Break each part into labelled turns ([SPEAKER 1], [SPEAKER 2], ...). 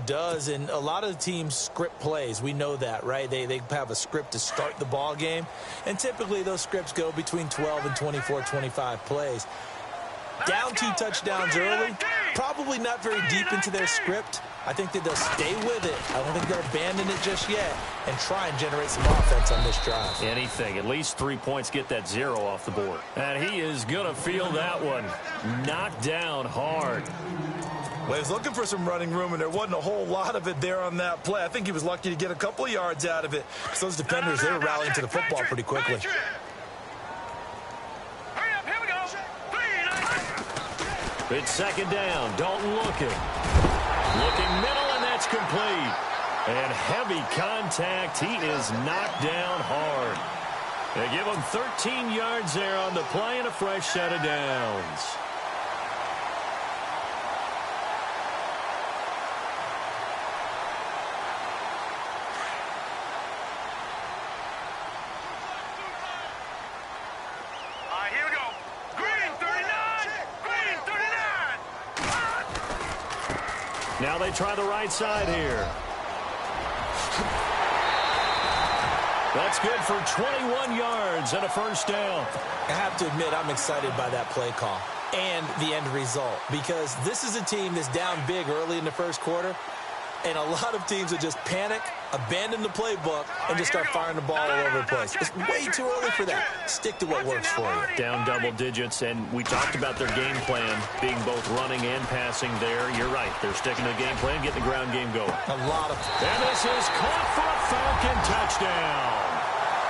[SPEAKER 1] Does, and a lot of the teams script plays. We know that, right? They have a script to start the ball game, and typically those scripts go between 12 and 24, 25 plays. Down 2 touchdowns early, probably not very deep into their script. I think that they'll stay with it. I don't think they'll abandon it just yet and try and generate some offense on this drive.
[SPEAKER 2] Anything. At least 3 points, get that 0 off the board. And he is going to feel that one. Knocked down hard.
[SPEAKER 3] Well, he was looking for some running room, and there wasn't a whole lot of it there on that play. I think he was lucky to get a couple of yards out of it. Because those defenders, they were rallying to the football pretty quickly.
[SPEAKER 2] It's second down. Dalton looking. Looking middle, and that's complete. And heavy contact. He is knocked down hard. They give him 13 yards there on the play and a fresh set of downs. Now they try the right side here. That's good for 21 yards and a first down.
[SPEAKER 1] I have to admit, I'm excited by that play call and the end result, because this is a team that's down big early in the first quarter, and a lot of teams will just panic, abandon the playbook, and just start firing the ball all over the place. It's way too early for that. Stick to what works for you.
[SPEAKER 2] Down double digits, and we talked about their game plan being both running and passing there. You're right. They're sticking to the game plan, getting the ground game going.
[SPEAKER 1] A lot of...
[SPEAKER 2] And this is caught for a Falcon touchdown.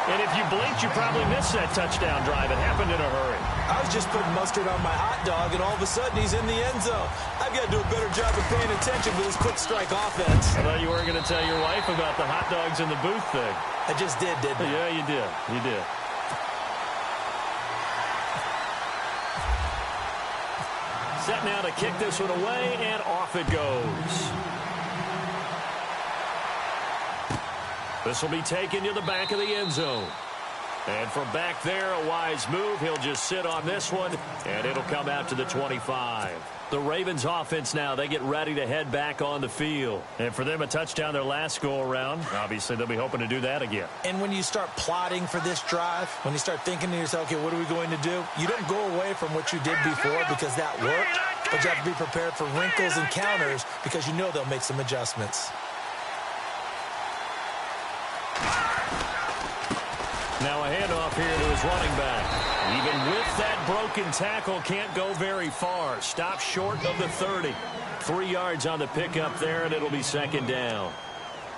[SPEAKER 2] And if you blinked, you probably missed that touchdown drive. It happened in a hurry.
[SPEAKER 1] I was just putting mustard on my hot dog, and all of a sudden he's in the end zone. I've got to do a better job of paying attention for this quick strike offense.
[SPEAKER 2] I thought you weren't going to tell your wife about the hot dogs in the booth thing.
[SPEAKER 1] I just did, didn't I?
[SPEAKER 2] Yeah, you did. You did. Set now to kick this one away, and off it goes. This will be taken to the back of the end zone. And from back there, a wise move. He'll just sit on this one, and it'll come out to the 25. The Ravens offense now, they get ready to head back on the field. And for them, a touchdown their last go-around. Obviously, they'll be hoping to do that again.
[SPEAKER 1] And when you start plotting for this drive, when you start thinking to yourself, okay, what are we going to do? You don't go away from what you did before because that worked, but you have to be prepared for wrinkles and counters because you know they'll make some adjustments.
[SPEAKER 2] Now a handoff here to his running back. Even with that broken tackle, can't go very far. Stop short of the 30. 3 yards on the pickup there, and it'll be second down.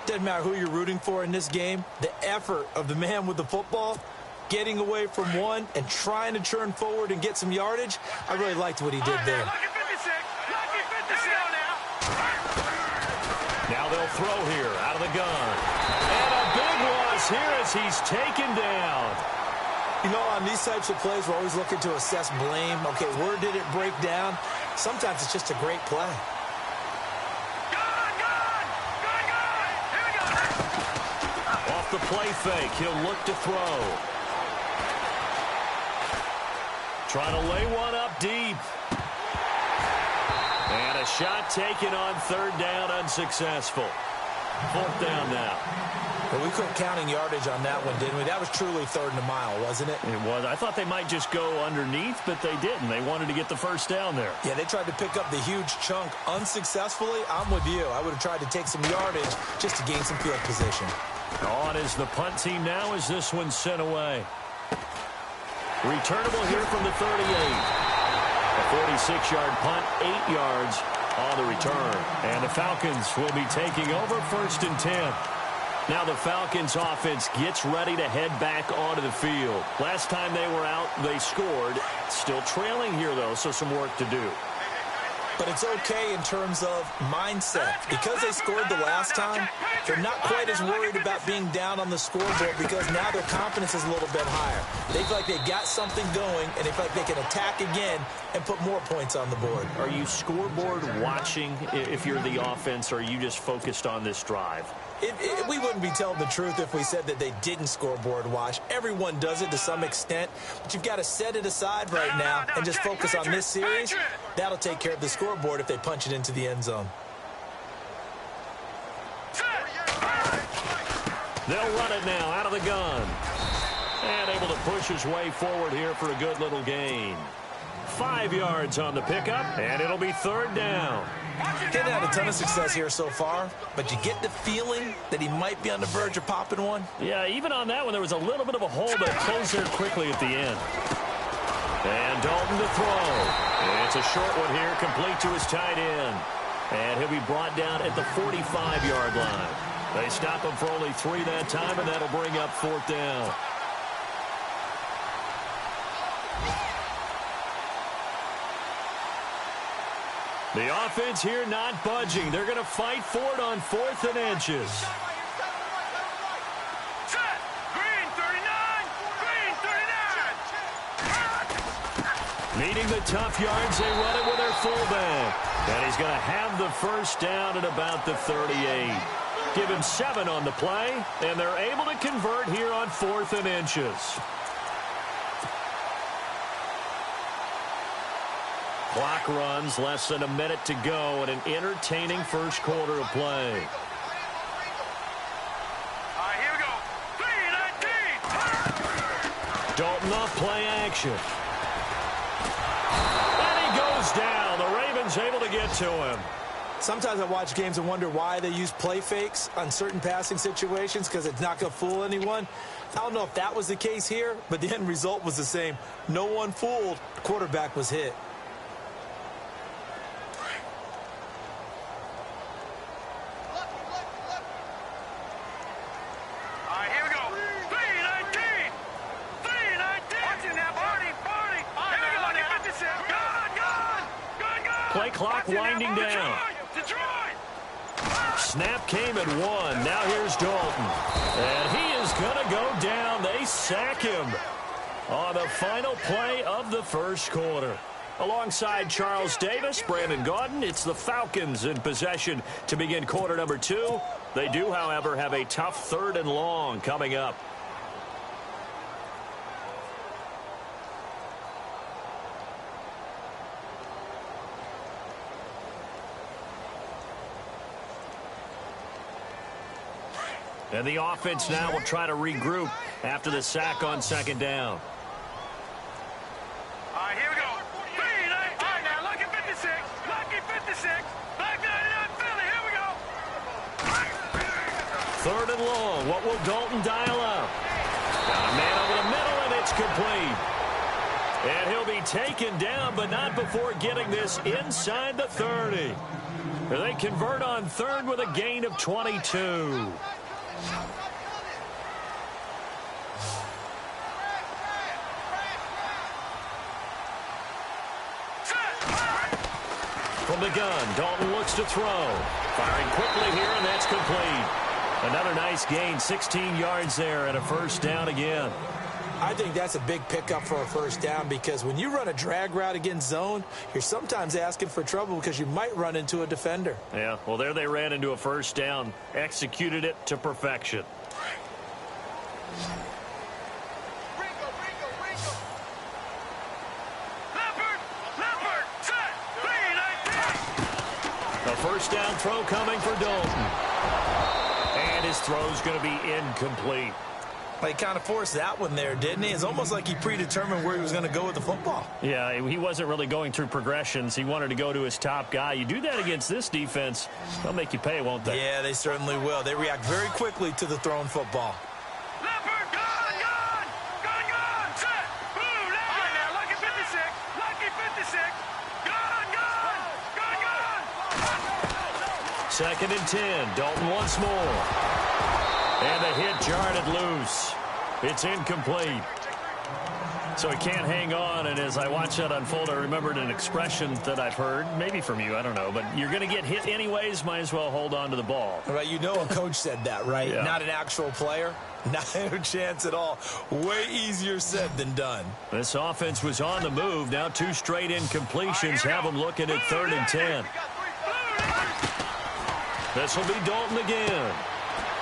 [SPEAKER 1] Doesn't matter who you're rooting for in this game. The effort of the man with the football, getting away from one and trying to turn forward and get some yardage, I really liked what he did there.
[SPEAKER 2] Now they'll throw here out of the gun. And a big loss here as he's taken down.
[SPEAKER 1] You know, on these types of plays, we're always looking to assess blame. Okay, where did it break down? Sometimes it's just a great play.
[SPEAKER 2] Off the play fake, he'll look to throw. Trying to lay one up deep. And a shot taken on third down, unsuccessful. Fourth down now.
[SPEAKER 1] Well, we quit counting yardage on that one, didn't we? That was truly third and a mile, wasn't it?
[SPEAKER 2] It was. I thought they might just go underneath, but they didn't. They wanted to get the first down there.
[SPEAKER 1] Yeah, they tried to pick up the huge chunk unsuccessfully. I'm with you. I would have tried to take some yardage just to gain some field position.
[SPEAKER 2] On is the punt team now as this one's sent away. Returnable here from the 38. A 46-yard punt, 8 yards on the return. And the Falcons will be taking over first and 10. Now the Falcons offense gets ready to head back onto the field. Last time they were out, they scored. Still trailing here, though, so some work to do.
[SPEAKER 1] But it's okay in terms of mindset. Because they scored the last time, they're not quite as worried about being down on the scoreboard because now their confidence is a little bit higher. They feel like they've got something going, and they feel like they can attack again and put more points on the board.
[SPEAKER 2] Are you scoreboard watching if you're the offense, or are you just focused on this drive?
[SPEAKER 1] We wouldn't be telling the truth if we said that they didn't scoreboard watch. Everyone does it to some extent, but you've got to set it aside right now and just focus on this series. That'll take care of the scoreboard if they punch it into the end zone.
[SPEAKER 2] They'll run it now out of the gun. And able to push his way forward here for a good little gain. 5 yards on the pickup, and it'll be 3rd down.
[SPEAKER 1] He's had a ton of success here so far, but you get the feeling that he might be on the verge of popping one.
[SPEAKER 2] Yeah, even on that one, there was a little bit of a hole, but closed there quickly at the end. And Dalton to throw. It's a short one here, complete to his tight end. And he'll be brought down at the 45-yard line. They stop him for only 3 that time, and that'll bring up 4th down. The offense here not budging. They're going to fight for it on 4th and inches.
[SPEAKER 4] Set. Green 39. Green 39.
[SPEAKER 2] Needing the tough yards, they run it with their fullback. And he's going to have the first down at about the 38. Give him 7 on the play, and they're able to convert here on 4th and inches. Clock runs, less than a minute to go, and an entertaining first quarter of play.
[SPEAKER 4] All right, here we go. 3-19.
[SPEAKER 2] Dalton off play action. And he goes down. The Ravens able to get to him.
[SPEAKER 1] Sometimes I watch games and wonder why they use play fakes on certain passing situations, because it's not going to fool anyone. I don't know if that was the case here, but the end result was the same. No one fooled. The quarterback was hit.
[SPEAKER 2] Play clock winding down. Snap came at 1. Now here's Dalton. And he is going to go down. They sack him on the final play of the first quarter. Alongside Charles Davis, Brandon Gaudin, it's the Falcons in possession to begin quarter number 2. They do, however, have a tough 3rd and long coming up. And the offense now will try to regroup after the sack on 2nd down.
[SPEAKER 4] All right, here we go. 3-19. All right, now, lucky 56. Lucky 56. Lucky 99 Philly. Here we go.
[SPEAKER 2] 3rd and long. What will Dalton dial up? Got a man over the middle, and it's complete. And he'll be taken down, but not before getting this inside the 30. They convert on 3rd with a gain of 22. From the gun, Dalton looks to throw. Firing quickly here, and that's complete. Another nice gain, 16 yards there, and a first down again.
[SPEAKER 1] I think that's a big pickup for a first down, because when you run a drag route against zone, you're sometimes asking for trouble because you might run into a defender.
[SPEAKER 2] Yeah, well, there they ran into a first down, executed it to perfection. A first down throw coming for Dalton. And his throw's going to be incomplete.
[SPEAKER 1] He kind of forced that one there, didn't he? It's almost like he predetermined where he was going to go with the football.
[SPEAKER 2] Yeah, he wasn't really going through progressions. He wanted to go to his top guy. You do that against this defense, they'll make you pay, won't they?
[SPEAKER 1] Yeah, they certainly will. They react very quickly to the thrown football.
[SPEAKER 2] Second and 10. Dalton once more. And the hit jarred it loose. It's incomplete. So he can't hang on, and as I watch that unfold, I remembered an expression that I've heard, maybe from you, I don't know, but you're going to get hit anyways, might as well hold on to the ball.
[SPEAKER 1] Right, you know a coach said that, right?
[SPEAKER 2] Yeah.
[SPEAKER 1] Not an actual player. Not a chance at all. Way easier said than done.
[SPEAKER 2] This offense was on the move. Now 2 straight incompletions have them looking at 3rd and 10. This will be Dalton again.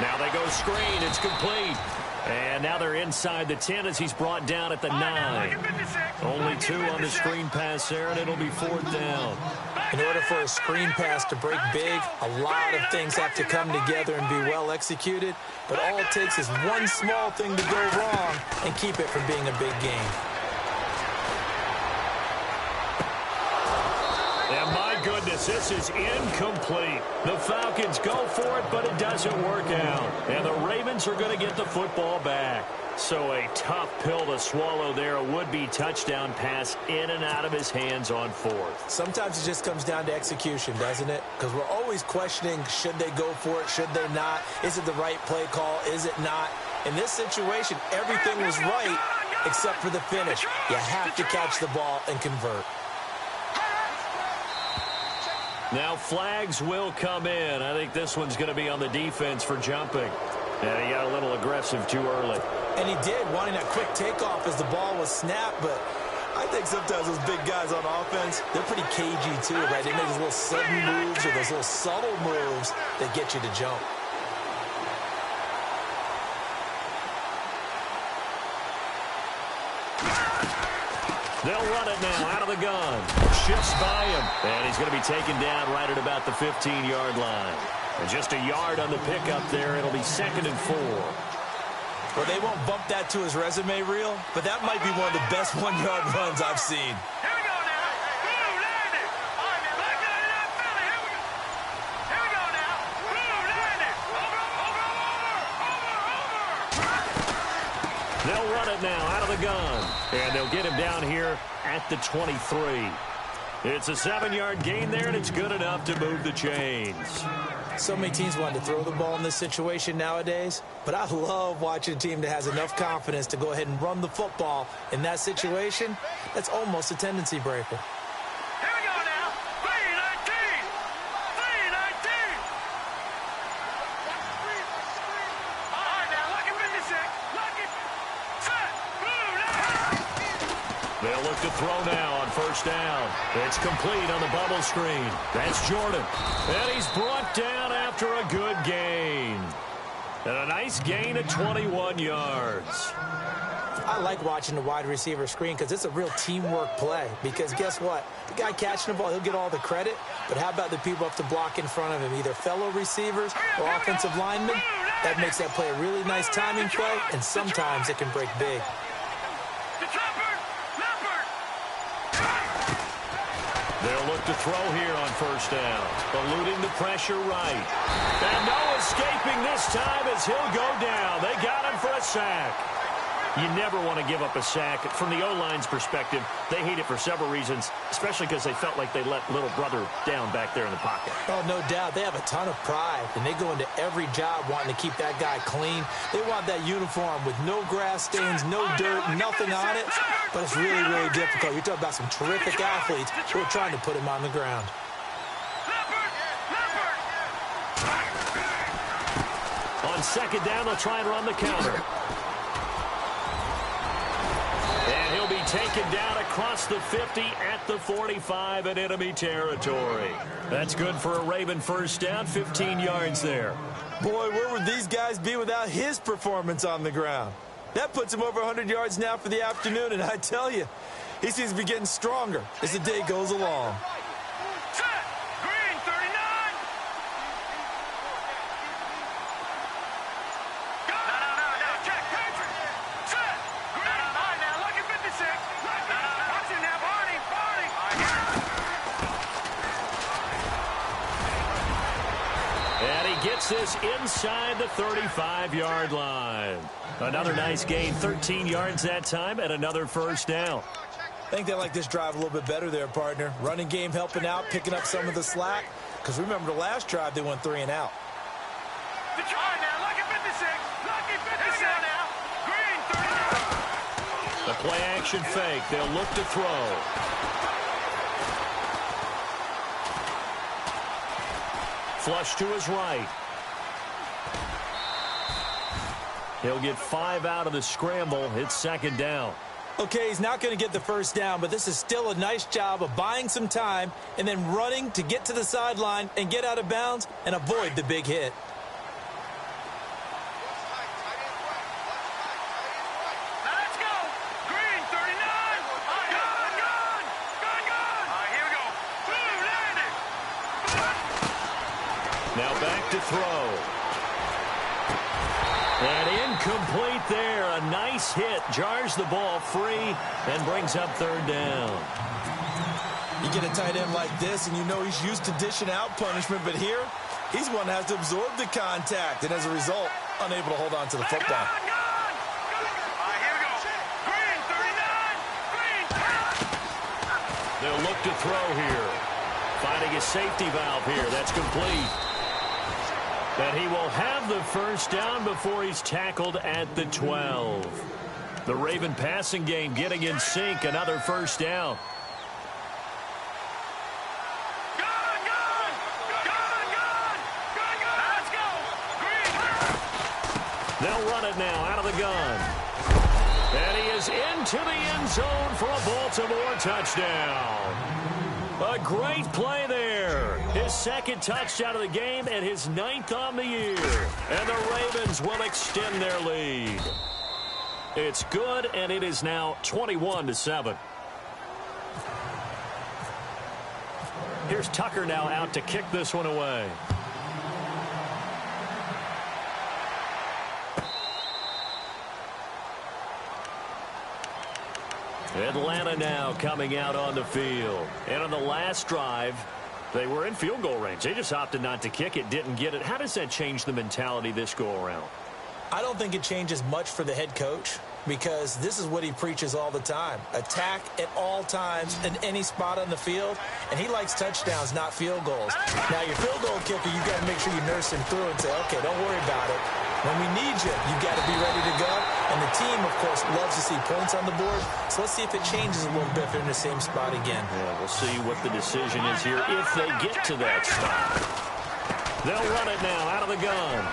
[SPEAKER 2] Now they go screen. It's complete. And now they're inside the 10 as he's brought down at the 9. Only 2 on the screen pass there, and it'll be 4th down.
[SPEAKER 1] In order for a screen pass to break big, a lot of things have to come together and be well executed, but all it takes is one small thing to go wrong and keep it from being a big game.
[SPEAKER 2] And my goodness, this is incomplete. The Falcons go for it, but it doesn't work out. And the Ravens are going to get the football back. So a tough pill to swallow there. A would-be touchdown pass in and out of his hands on fourth.
[SPEAKER 1] Sometimes it just comes down to execution, doesn't it? Because we're always questioning, should they go for it, should they not? Is it the right play call, is it not? In this situation, everything was right except for the finish. You have to catch the ball and convert.
[SPEAKER 2] Now flags will come in. I think this one's going to be on the defense for jumping. And he got a little aggressive too early.
[SPEAKER 1] And he did, wanting that quick takeoff as the ball was snapped, but I think sometimes those big guys on offense, they're pretty cagey too, right? They make those little sudden moves or those little subtle moves that get you to jump.
[SPEAKER 2] They'll run it now out of the gun. Shifts by him. And he's going to be taken down right at about the 15-yard line. And just a yard on the pickup there. It'll be 2nd and 4.
[SPEAKER 1] Well, they won't bump that to his resume reel, but that might be one of the best one-yard runs I've seen.
[SPEAKER 4] Here we go now. Blue landed. All right, now, back down to that Philly. Here we go. Here we go now. Blue landed. Over.
[SPEAKER 2] They'll run it now out of the gun. And they'll get him down here at the 23. It's a 7-yard gain there, and it's good enough to move the chains.
[SPEAKER 1] So many teams want to throw the ball in this situation nowadays, but I love watching a team that has enough confidence to go ahead and run the football. In that situation, that's almost a tendency breaker.
[SPEAKER 4] Here we go now. 3-19. 3-19. All right, now, lucky 56. Lucky. Set. Blue landed.
[SPEAKER 2] They'll look to throw now on first down. It's complete on the bubble screen. That's Jordan. And he's brought down after a good gain. And a nice gain of 21 yards.
[SPEAKER 1] I like watching the wide receiver screen because it's a real teamwork play. Because guess what? The guy catching the ball, he'll get all the credit. But how about the people up to block in front of him? Either fellow receivers or offensive linemen. That makes that play a really nice timing play, and sometimes it can break big.
[SPEAKER 2] They'll look to throw here on first down. Eluding the pressure right. And no escaping this time as he'll go down. They got him for a sack. You never want to give up a sack. From the O-line's perspective, they hate it for several reasons, especially because they felt like they let little brother down back there in the pocket.
[SPEAKER 1] Oh, no doubt. They have a ton of pride, and they go into every job wanting to keep that guy clean. They want that uniform with no grass stains, no dirt, nothing on it. But it's really, really difficult. You're talking about some terrific athletes who are trying to put him on the ground.
[SPEAKER 2] On second down, they'll try and run the counter. And he'll be taken down across the 50 at the 45 in enemy territory. That's good for a Raven first down, 15 yards there.
[SPEAKER 1] Boy, where would these guys be without his performance on the ground? That puts him over 100 yards now for the afternoon, and I tell you, he seems to be getting stronger as the day goes along.
[SPEAKER 2] Gets this inside the 35-yard line. Another nice gain, 13 yards that time, and another first down.
[SPEAKER 1] I think they like this drive a little bit better there, partner. Running game helping out, picking up some of the slack. Because remember, the last drive, they went 3 and out.
[SPEAKER 4] The try now, lucky 56. Lucky 56 now. Green 39.
[SPEAKER 2] The play action fake. They'll look to throw. Flush to his right. He'll get 5 out of the scramble. It's second down.
[SPEAKER 1] Okay, he's not going to get the first down, but this is still a nice job of buying some time and then running to get to the sideline and get out of bounds and avoid the big hit.
[SPEAKER 4] All right, here we go. Blue landed.
[SPEAKER 2] to throw. And incomplete there. A nice hit. Jars the ball free and brings up third down.
[SPEAKER 3] You get a tight end like this, and you know he's used to dishing out punishment, but here, he's one that has to absorb the contact, and as a result, unable to hold on to the football.
[SPEAKER 2] They'll look to throw here. Finding a safety valve here. That's complete. And he will have the first down before he's tackled at the 12. The Raven passing game getting in sync. Another first down. They'll run it now out of the gun. And he is into the end zone for a Baltimore touchdown. A great play there. His second touchdown of the game and his 9th on the year. And the Ravens will extend their lead. It's good, and it is now 21-7. Here's Tucker now out to kick this one away. Atlanta now coming out on the field. And on the last drive, they were in field goal range. They just opted not to kick it, didn't get it. How does that change the mentality this go-around?
[SPEAKER 1] I don't think it changes much for the head coach because this is what he preaches all the time. Attack at all times in any spot on the field, and he likes touchdowns, not field goals. Now, your field goal kicker, you've got to make sure you nurse him through and say, okay, don't worry about it. When we need you, you've got to be ready to go. And the team, of course, loves to see points on the board. So let's see if it changes a little bit if they're in the same spot again.
[SPEAKER 2] Yeah, we'll see what the decision is here if they get to that spot. They'll run it now out of the gun.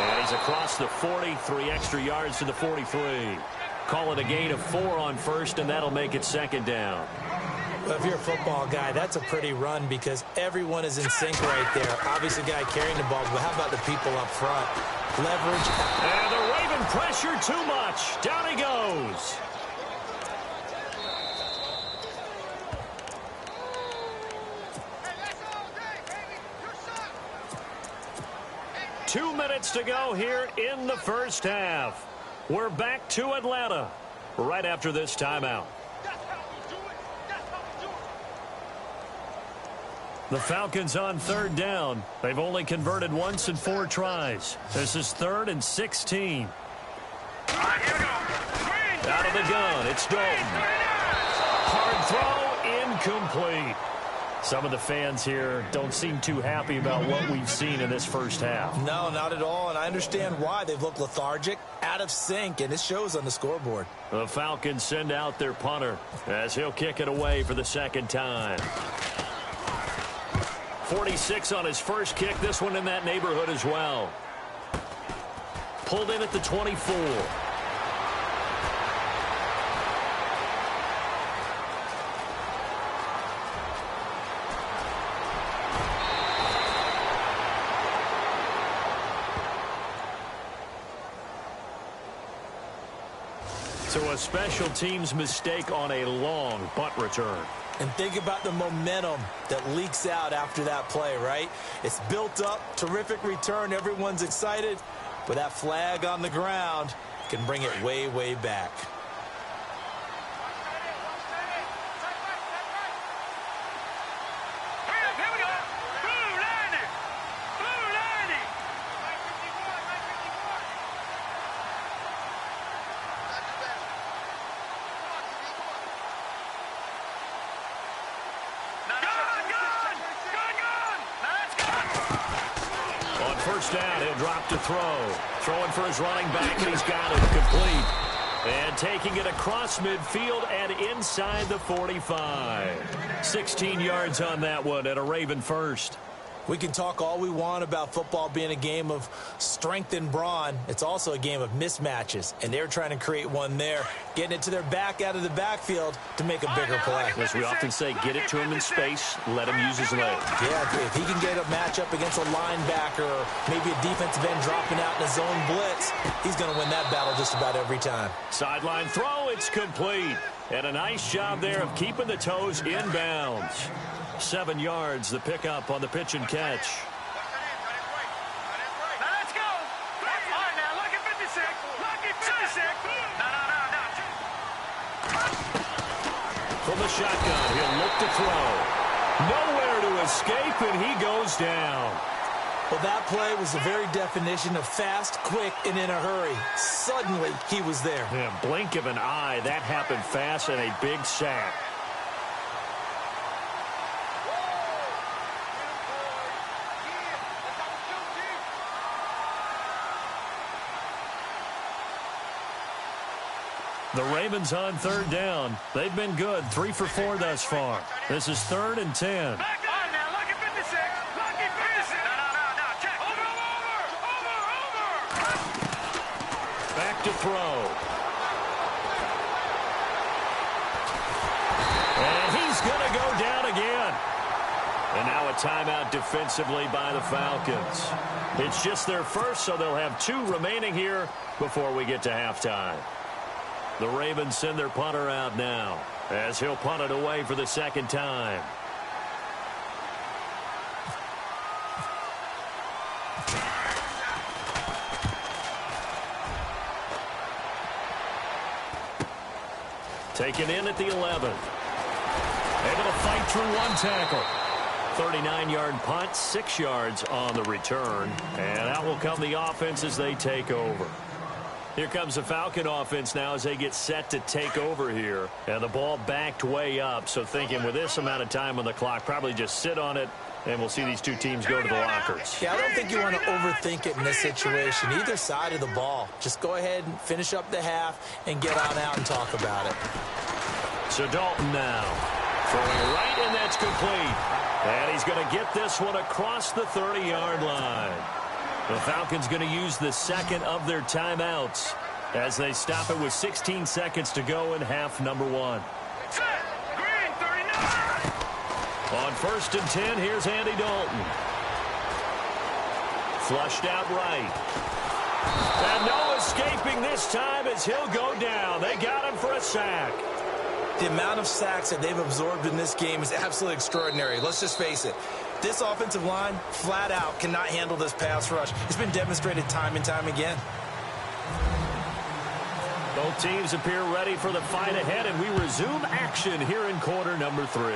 [SPEAKER 2] And he's across the 40, 3 extra yards to the 43. Call it a gain of 4 on first, and that'll make it second down.
[SPEAKER 1] Well, if you're a football guy, that's a pretty run because everyone is in sync right there. Obviously, the guy carrying the ball, but how about the people up front? Leverage.
[SPEAKER 2] And the Raven pressure too much. Down he goes. Two minutes to go here in the first half. We're back to Atlanta right after this timeout. The Falcons on third down. They've only converted once in 4 tries. This is 3rd and 16. Out of the gun, it's Dalton. Hard throw, incomplete. Some of the fans here don't seem too happy about what we've seen in this first half.
[SPEAKER 1] No, not at all, and I understand why. They've looked lethargic, out of sync, and it shows on the scoreboard.
[SPEAKER 2] The Falcons send out their punter as he'll kick it away for the second time. 46 on his first kick. This one in that neighborhood as well. Pulled in at the 24. So a special teams mistake on a long punt return.
[SPEAKER 1] And think about the momentum that leaks out after that play, right? It's built up, terrific return, everyone's excited, but that flag on the ground can bring it way, way back.
[SPEAKER 4] Here we go. Blue landing. Blue landing.
[SPEAKER 2] On first down, he'll drop to throw. Throwing for his running back, and he's got it complete. And taking it across midfield and inside the 45. 16 yards on that one and a Raven first.
[SPEAKER 1] We can talk all we want about football being a game of strength and brawn. It's also a game of mismatches, and they're trying to create one there, getting it to their back out of the backfield to make a bigger play.
[SPEAKER 2] As we often say, get it to him in space, let him use his legs.
[SPEAKER 1] Yeah, if he can get a matchup against a linebacker or maybe a defensive end dropping out in a zone blitz, he's going to win that battle just about every time.
[SPEAKER 2] Sideline throw, it's complete. And a nice job there of keeping the toes in bounds. 7 yards, the pickup on the pitch and catch.
[SPEAKER 4] 56. Lucky 56. No.
[SPEAKER 2] From the shotgun, he'll look to throw. Nowhere to escape, and he goes down.
[SPEAKER 1] Well, that play was the very definition of fast, quick, and in a hurry. Suddenly, he was there.
[SPEAKER 2] Yeah, blink of an eye, that happened fast, and a big sack. The Ravens on third down. They've been good, 3 for 4 thus far. This is 3rd and 10.
[SPEAKER 4] Back on now. Lucky 56. Lucky 56. No. Check. Over.
[SPEAKER 2] Back to throw. And he's going to go down again. And now a timeout defensively by the Falcons. It's just their first, so they'll have 2 remaining here before we get to halftime. The Ravens send their punter out now as he'll punt it away for the second time. Taken in at the 11. Able to fight through 1 tackle. 39-yard punt, 6 yards on the return. And out will come the offense as they take over. Here comes the Falcon offense now as they get set to take over here. And the ball backed way up. So thinking with this amount of time on the clock, probably just sit on it, and we'll see these 2 teams go to the lockers.
[SPEAKER 1] Yeah, I don't think you want to overthink it in this situation. Either side of the ball. Just go ahead and finish up the half and get on out and talk about it.
[SPEAKER 2] So Dalton now throwing right, and that's complete. And he's going to get this one across the 30-yard line. The Falcons going to use the second of their timeouts as they stop it with 16 seconds to go in half number 1.
[SPEAKER 4] Set. Green 39.
[SPEAKER 2] On 1st and 10, here's Andy Dalton. Flushed out right. And no escaping this time as he'll go down. They got him for a sack.
[SPEAKER 3] The amount of sacks that they've absorbed in this game is absolutely extraordinary. Let's just face it. This offensive line, flat out, cannot handle this pass rush. It's been demonstrated time and time again.
[SPEAKER 2] Both teams appear ready for the fight ahead, and we resume action here in quarter number 3.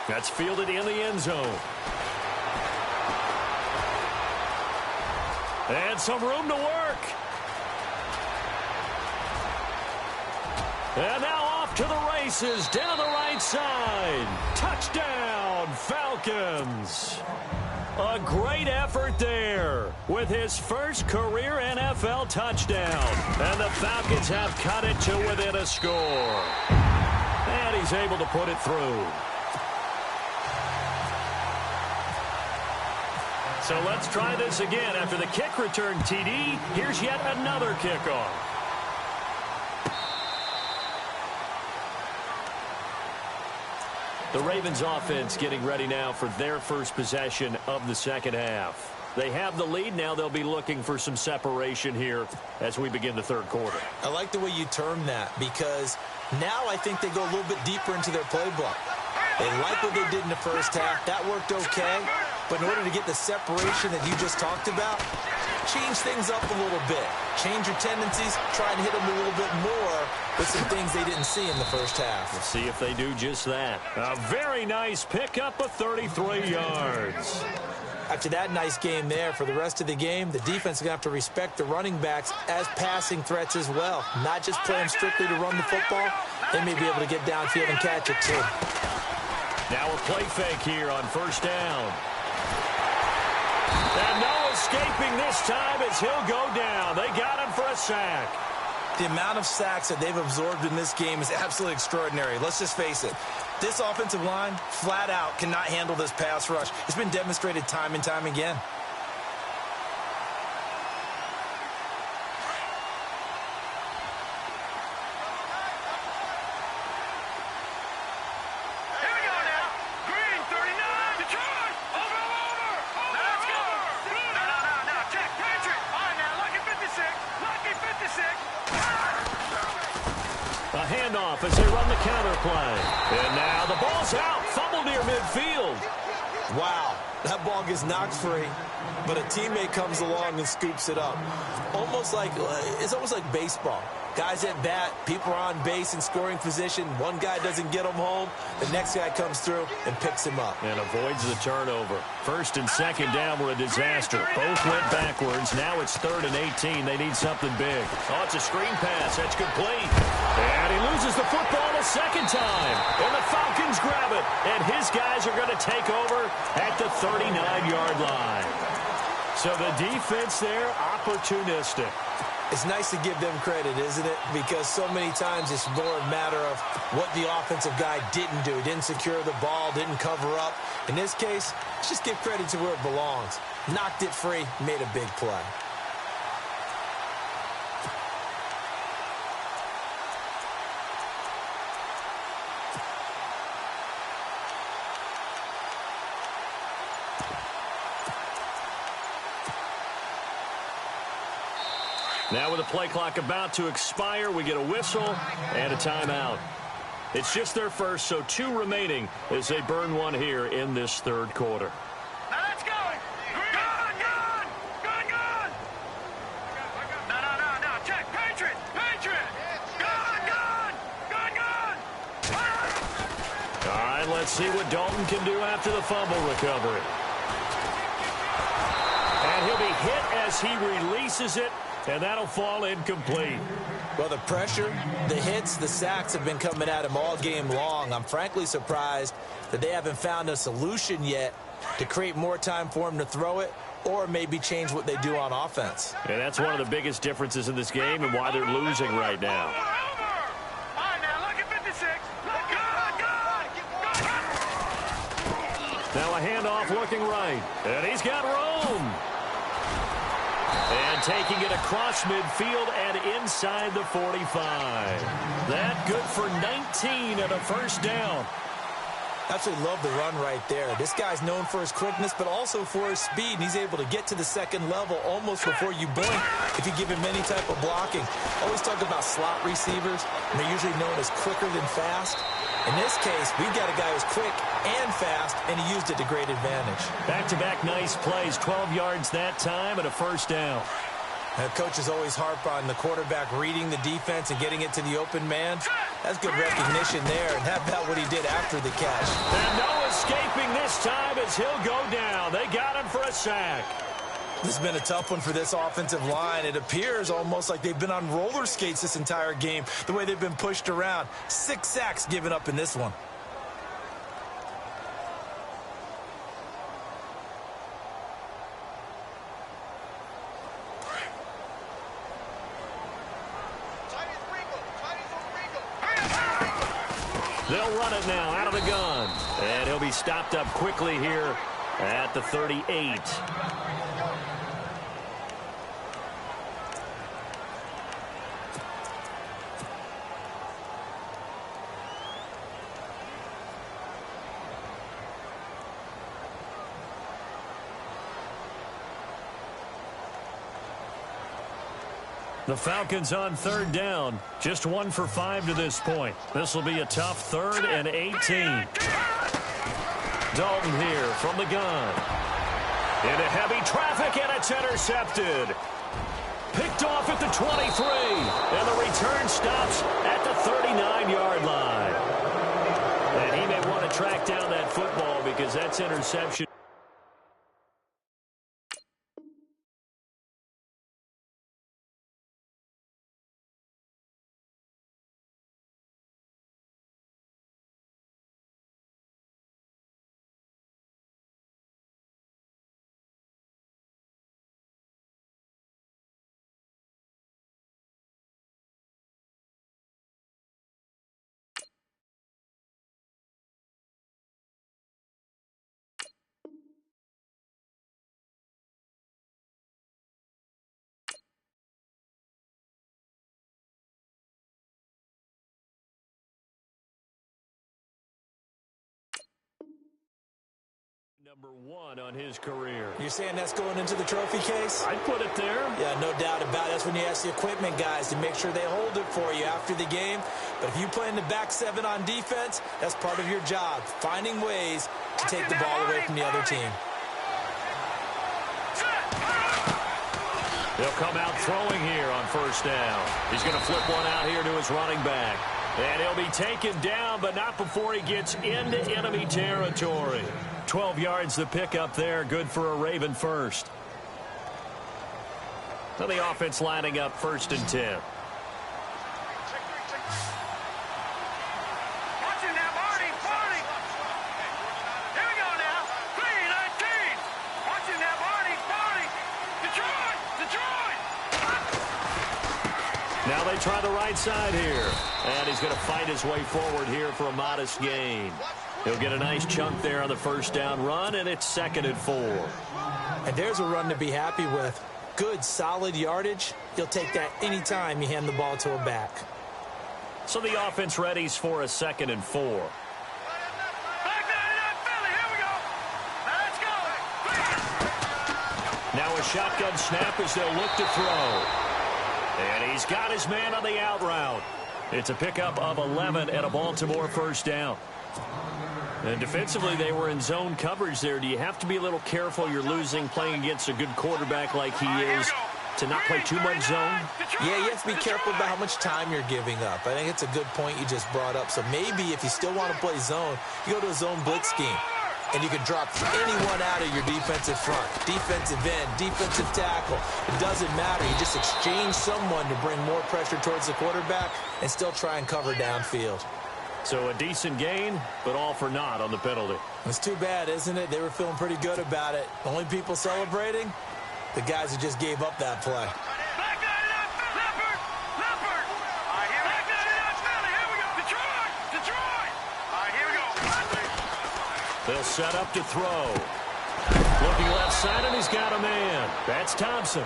[SPEAKER 2] That's fielded in the end zone. And some room to work. And now off to the races, down the right side. Touchdown, Falcons. A great effort there with his first career NFL touchdown. And the Falcons have cut it to within a score. And he's able to put it through. So let's try this again. After the kick return TD, here's yet another kickoff. The Ravens offense getting ready now for their first possession of the second half. They have the lead. Now they'll be looking for some separation here as we begin the third quarter.
[SPEAKER 1] I like the way you term that because now I think they go a little bit deeper into their playbook. They like what they did in the first half. That worked okay. But in order to get the separation that you just talked about, change things up a little bit. Change your tendencies. Try and hit them a little bit more with some things they didn't see in the first half.
[SPEAKER 2] Let's see if they do just that. A very nice pickup of 33 yards.
[SPEAKER 1] After that nice game there, for the rest of the game, the defense is going to have to respect the running backs as passing threats as well. Not just play them strictly to run the football. They may be able to get downfield and catch it too.
[SPEAKER 2] Now a play fake here on first down. And no escaping this time as he'll go down. They got him for a sack.
[SPEAKER 3] The amount of sacks that they've absorbed in this game is absolutely extraordinary. Let's just face it. This offensive line, flat out, cannot handle this pass rush. It's been demonstrated time and time again.
[SPEAKER 2] Handoff as they run the counter play. And now the ball's out. Fumble near midfield.
[SPEAKER 1] Wow. That ball gets knocked free, but a teammate comes along and scoops it up. It's almost like baseball. Guys at bat, people are on base in scoring position. One guy doesn't get him home. The next guy comes through and picks him up.
[SPEAKER 2] And avoids the turnover. First and second down were a disaster. Both went backwards. Now it's 3rd and 18. They need something big. Oh, it's a screen pass. That's complete. And he loses the football a second time. And the Falcons grab it. And his guys are going to take over at the 39-yard line. So the defense there, opportunistic.
[SPEAKER 1] It's nice to give them credit, isn't it? Because so many times it's more a matter of what the offensive guy didn't do. Didn't secure the ball, didn't cover up. In this case, let's just give credit to where it belongs. Knocked it free, made a big play.
[SPEAKER 2] Now with the play clock about to expire, we get a whistle and a timeout. It's just their first, so 2 remaining as they burn one here in this 3rd quarter.
[SPEAKER 4] Now let's go. Gun. No. Check. Patriot. Gun.
[SPEAKER 2] All right, let's see what Dalton can do after the fumble recovery. And he'll be hit as he releases it. And that'll fall incomplete.
[SPEAKER 1] Well, the pressure, the hits, the sacks have been coming at him all game long. I'm frankly surprised that they haven't found a solution yet to create more time for him to throw it or maybe change what they do on offense.
[SPEAKER 2] And that's one of the biggest differences in this game and why they're losing right now.
[SPEAKER 4] All right, now look at 56.
[SPEAKER 2] Now a handoff looking right. And he's got room. And taking it across midfield and inside the 45. That good for 19 and a first down.
[SPEAKER 1] Absolutely love the run right there. This guy's known for his quickness, but also for his speed. And he's able to get to the second level almost before you blink if you give him any type of blocking. Always talk about slot receivers, and they're usually known as quicker than fast. In this case, we've got a guy who's quick and fast, and he used it to great advantage.
[SPEAKER 2] Back-to-back nice plays, 12 yards that time and a first down.
[SPEAKER 1] Coaches always harp on the quarterback reading the defense and getting it to the open man. That's good recognition there, and how about what he did after the catch?
[SPEAKER 2] And no escaping this time as he'll go down. They got him for a sack.
[SPEAKER 1] This has been a tough one for this offensive line. It appears almost like they've been on roller skates this entire game, the way they've been pushed around. 6 sacks given up in this one.
[SPEAKER 2] They'll run it now out of the gun. And he'll be stopped up quickly here at the 38. The Falcons on 3rd down. Just 1 for 5 to this point. This will be a tough 3rd and 18. Dalton here from the gun. Into heavy traffic, and it's intercepted. Picked off at the 23. And the return stops at the 39-yard line. And he may want to track down that football because that's interception. Number 1 on his career.
[SPEAKER 1] You're saying that's going into the trophy case?
[SPEAKER 2] I'd put it there.
[SPEAKER 1] Yeah, no doubt about it. That's when you ask the equipment guys to make sure they hold it for you after the game. But if you play in the back 7 on defense, that's part of your job, finding ways to take the ball away from the other team.
[SPEAKER 2] He'll come out throwing here on first down. He's going to flip one out here to his running back. And he'll be taken down, but not before he gets into enemy territory. 12 yards the pickup there. Good for a Raven first. So the offense lining up 1st and 10. Now they try the right side here. And he's going to fight his way forward here for a modest gain. He'll get a nice chunk there on the first down run, and it's 2nd and 4.
[SPEAKER 1] And there's a run to be happy with. Good, solid yardage. You'll take that anytime you hand the ball to a back.
[SPEAKER 2] So the offense readies for a 2nd and 4. Now a shotgun snap as they'll look to throw. And he's got his man on the out route. It's a pickup of 11 and a Baltimore first down. And defensively, they were in zone coverage there. Do you have to be a little careful? You're losing playing against a good quarterback like he is to not play too much zone?
[SPEAKER 1] Yeah, you have to be careful about how much time you're giving up. I think it's a good point you just brought up. So maybe if you still want to play zone, you go to a zone blitz scheme. And you can drop anyone out of your defensive front. Defensive end, defensive tackle. It doesn't matter. You just exchange someone to bring more pressure towards the quarterback and still try and cover downfield.
[SPEAKER 2] So a decent gain, but all for naught on the penalty.
[SPEAKER 1] It's too bad, isn't it? They were feeling pretty good about it. The only people celebrating, the guys who just gave up that play.
[SPEAKER 2] They'll set up to throw. Looking left side, and he's got a man. That's Thompson.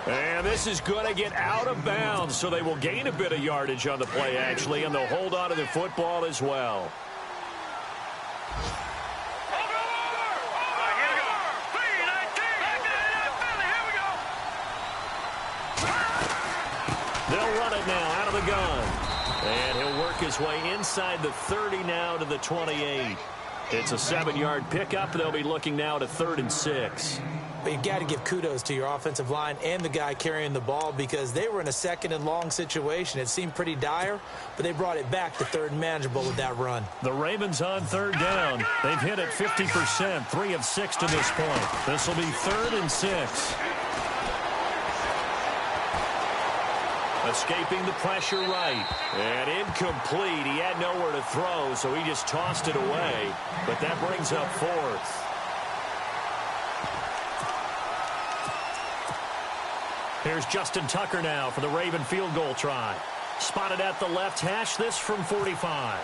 [SPEAKER 2] And this is going to get out of bounds, so they will gain a bit of yardage on the play, actually, and they'll hold on to the football as well. They'll run it now out of the gun. And he'll work his way inside the 30 now to the 28. It's a 7-yard pickup. They'll be looking now to 3rd and 6.
[SPEAKER 1] But you got to give kudos to your offensive line and the guy carrying the ball because they were in a 2nd and long situation. It seemed pretty dire, but they brought it back to 3rd and manageable with that run.
[SPEAKER 2] The Ravens on 3rd down. They've hit it 50%, 3 of 6 to this point. This will be 3rd and 6. Escaping the pressure right. And incomplete. He had nowhere to throw, so he just tossed it away. But that brings up 4th. Here's Justin Tucker now for the Raven field goal try. Spotted at the left hash, this from 45.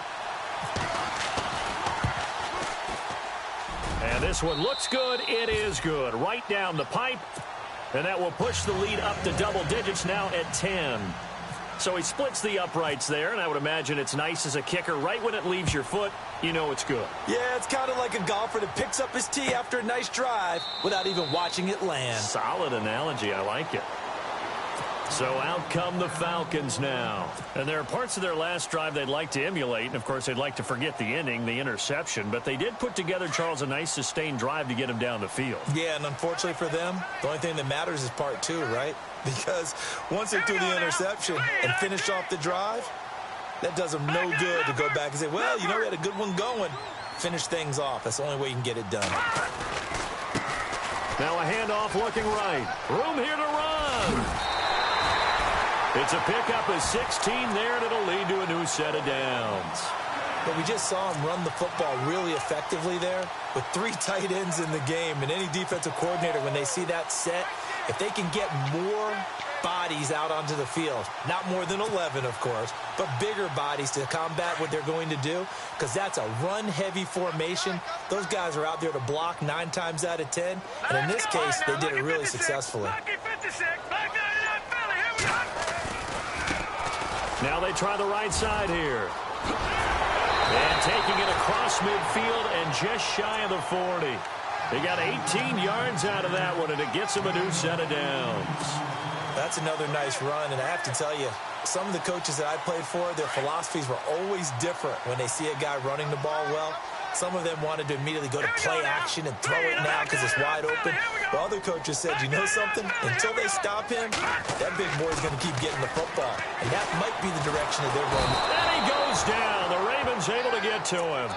[SPEAKER 2] And this one looks good. It is good. Right down the pipe. And that will push the lead up to double digits now at 10. So he splits the uprights there, and I would imagine it's nice as a kicker. Right when it leaves your foot, you know it's good.
[SPEAKER 1] Yeah, it's kind of like a golfer that picks up his tee after a nice drive without even watching it land.
[SPEAKER 2] Solid analogy. I like it. So out come the Falcons now. And there are parts of their last drive they'd like to emulate. And, of course, they'd like to forget the ending, the interception. But they did put together, Charles, a nice sustained drive to get him down the field.
[SPEAKER 1] Yeah, and unfortunately for them, the only thing that matters is part 2, right? Because once they threw the interception and finished off the drive, that does them no good to go back and say, well, you know, we had a good one going. Finish things off. That's the only way you can get it done.
[SPEAKER 2] Now a handoff looking right. Room here to run. It's a pickup of 16 there, and it'll lead to a new set of downs.
[SPEAKER 1] But we just saw him run the football really effectively there with 3 tight ends in the game. And any defensive coordinator, when they see that set, if they can get more bodies out onto the field, not more than 11, of course, but bigger bodies to combat what they're going to do, because that's a run-heavy formation. Those guys are out there to block 9 times out of 10. And in this case, they did it really successfully.
[SPEAKER 2] Now they try the right side here. And taking it across midfield and just shy of the 40. They got 18 yards out of that one, and it gets them a new set of downs.
[SPEAKER 1] That's another nice run, and I have to tell you, some of the coaches that I played for, their philosophies were always different when they see a guy running the ball well. Some of them wanted to immediately go to play action and throw it now because it's wide open. But other coaches said, you know something? Until they stop him, that big boy's going to keep getting the football. And that might be the direction that they're going.
[SPEAKER 2] And he goes down. The Ravens able to get to him.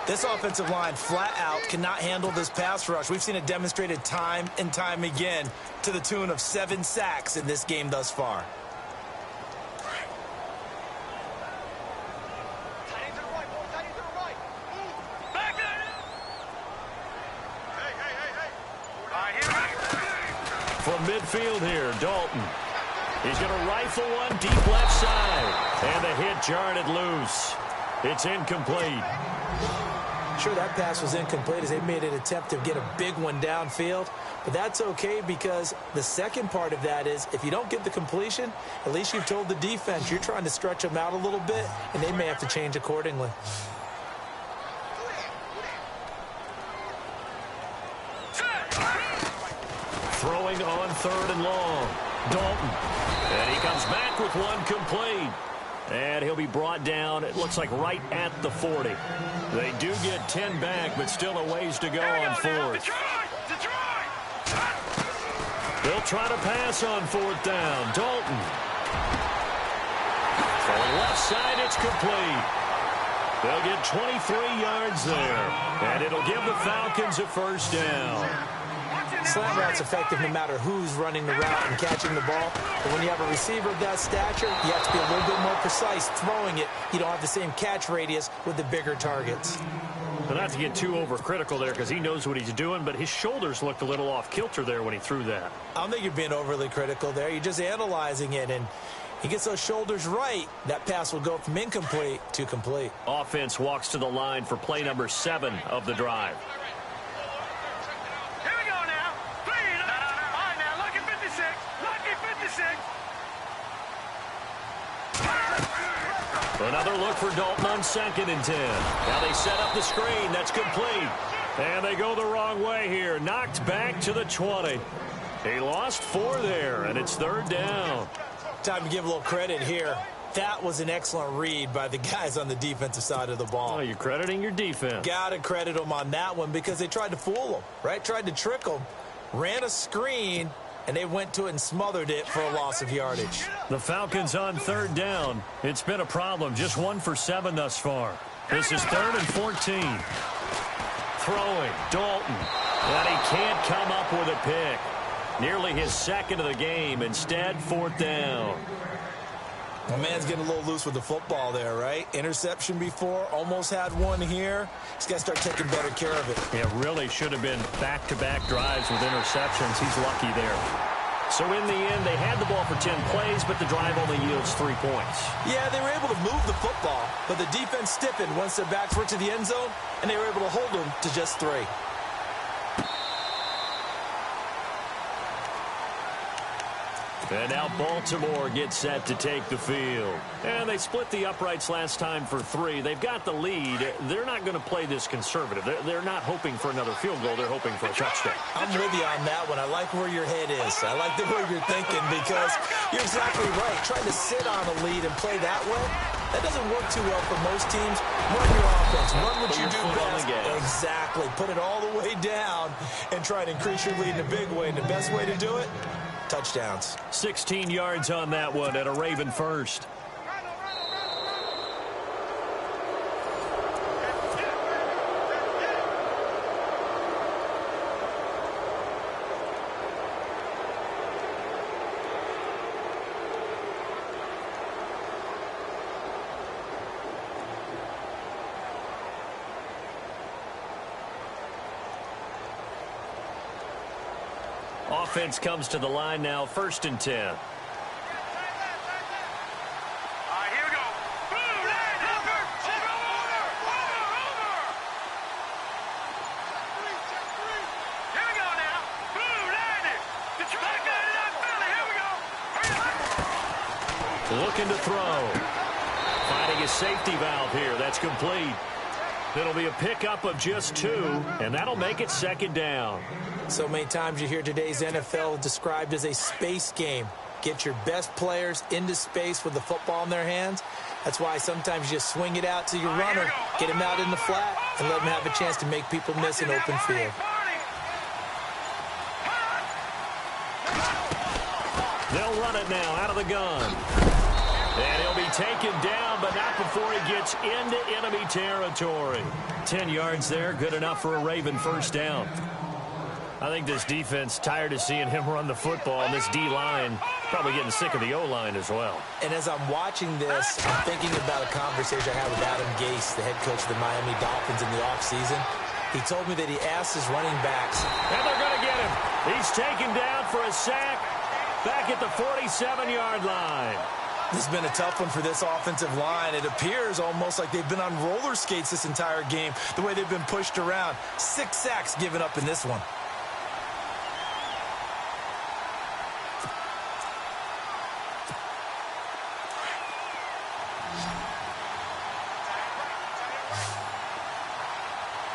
[SPEAKER 1] This offensive line flat out cannot handle this pass rush. We've seen it demonstrated time and time again to the tune of 7 sacks in this game thus far.
[SPEAKER 2] From midfield here, Dalton. He's going to rifle one deep left side. And the hit jarred it loose. It's incomplete.
[SPEAKER 1] Sure, that pass was incomplete as they made an attempt to get a big one downfield. But that's okay because the second part of that is if you don't get the completion, at least you've told the defense you're trying to stretch them out a little bit, and they may have to change accordingly.
[SPEAKER 2] Throwing on 3rd and long. Dalton. And he comes back with one complete. And he'll be brought down, it looks like right at the 40. They do get 10 back, but still a ways to go on 4th. They'll try to pass on 4th down. Dalton. Throwing left side, it's complete. They'll get 23 yards there. And it'll give the Falcons a 1st down.
[SPEAKER 1] Slant route's effective no matter who's running the route and catching the ball. But when you have a receiver of that stature, you have to be a little bit more precise throwing it. You don't have the same catch radius with the bigger targets.
[SPEAKER 2] But not to get too overcritical there because he knows what he's doing, but his shoulders looked a little off kilter there when he threw that.
[SPEAKER 1] I don't think you're being overly critical there. You're just analyzing it, and he gets those shoulders right. That pass will go from incomplete to complete.
[SPEAKER 2] Offense walks to the line for play number 7 of the drive. Another look for Dalton on 2nd and 10. Now they set up the screen. That's complete. And they go the wrong way here. Knocked back to the 20. He lost 4 there, and it's 3rd down.
[SPEAKER 1] Time to give a little credit here. That was an excellent read by the guys on the defensive side of the ball.
[SPEAKER 2] Oh, you're crediting your defense.
[SPEAKER 1] Got to credit them on that one because they tried to fool them, right? Tried to trick them. Ran a screen, and they went to it and smothered it for a loss of yardage.
[SPEAKER 2] The Falcons on 3rd down. It's been a problem. Just 1 for 7 thus far. This is 3rd and 14. Throwing, Dalton. And he can't come up with a pick. Nearly his 2nd of the game. Instead, 4th down.
[SPEAKER 1] My man's getting a little loose with the football there, right? Interception before, almost had one here. He's got to start taking better care of it.
[SPEAKER 2] Yeah, really should have been back-to-back drives with interceptions. He's lucky there. So in the end, they had the ball for 10 plays, but the drive only yields 3 points.
[SPEAKER 1] Yeah, they were able to move the football, but the defense stiffened once their backs were to the end zone, and they were able to hold them to just 3.
[SPEAKER 2] And now Baltimore gets set to take the field. And they split the uprights last time for 3. They've got the lead. They're not going to play this conservative. They're not hoping for another field goal. They're hoping for a touchdown.
[SPEAKER 1] I'm with you on that one. I like where your head is. I like the way you're thinking because you're exactly right. Trying to sit on a lead and play that way, that doesn't work too well for most teams. Run your offense. Run what you do best. Exactly. Put it all the way down and try to increase your lead in a big way. And the best way to do it, touchdowns.
[SPEAKER 2] 16 yards on that one at a Raven 1st. Offense comes to the line now, 1st and 10.
[SPEAKER 4] Here we go. Boom, land, over. Here we go now. Boom, landed. Get your back out of that belly. Here we go.
[SPEAKER 2] Looking to throw. Finding a safety valve here. That's complete. It'll be a pickup of just 2, and that'll make it 2nd down.
[SPEAKER 1] So many times you hear today's NFL described as a space game. Get your best players into space with the football in their hands. That's why sometimes you just swing it out to your runner, get him out in the flat, and let them have a chance to make people miss an open field.
[SPEAKER 2] They'll run it now out of the gun. And he'll be taken down, but not before he gets into enemy territory. 10 yards there, good enough for a Raven first down. I think this defense tired of seeing him run the football, and this D-line probably getting sick of the O-line as well.
[SPEAKER 1] And as I'm watching this, I'm thinking about a conversation I had with Adam Gase, the head coach of the Miami Dolphins in the offseason. He told me that he asked his running backs.
[SPEAKER 2] And they're going to get him. He's taken down for a sack back at the 47-yard line.
[SPEAKER 3] This has been a tough one for this offensive line. It appears almost like they've been on roller skates this entire game, the way they've been pushed around. 6 sacks given up in this one.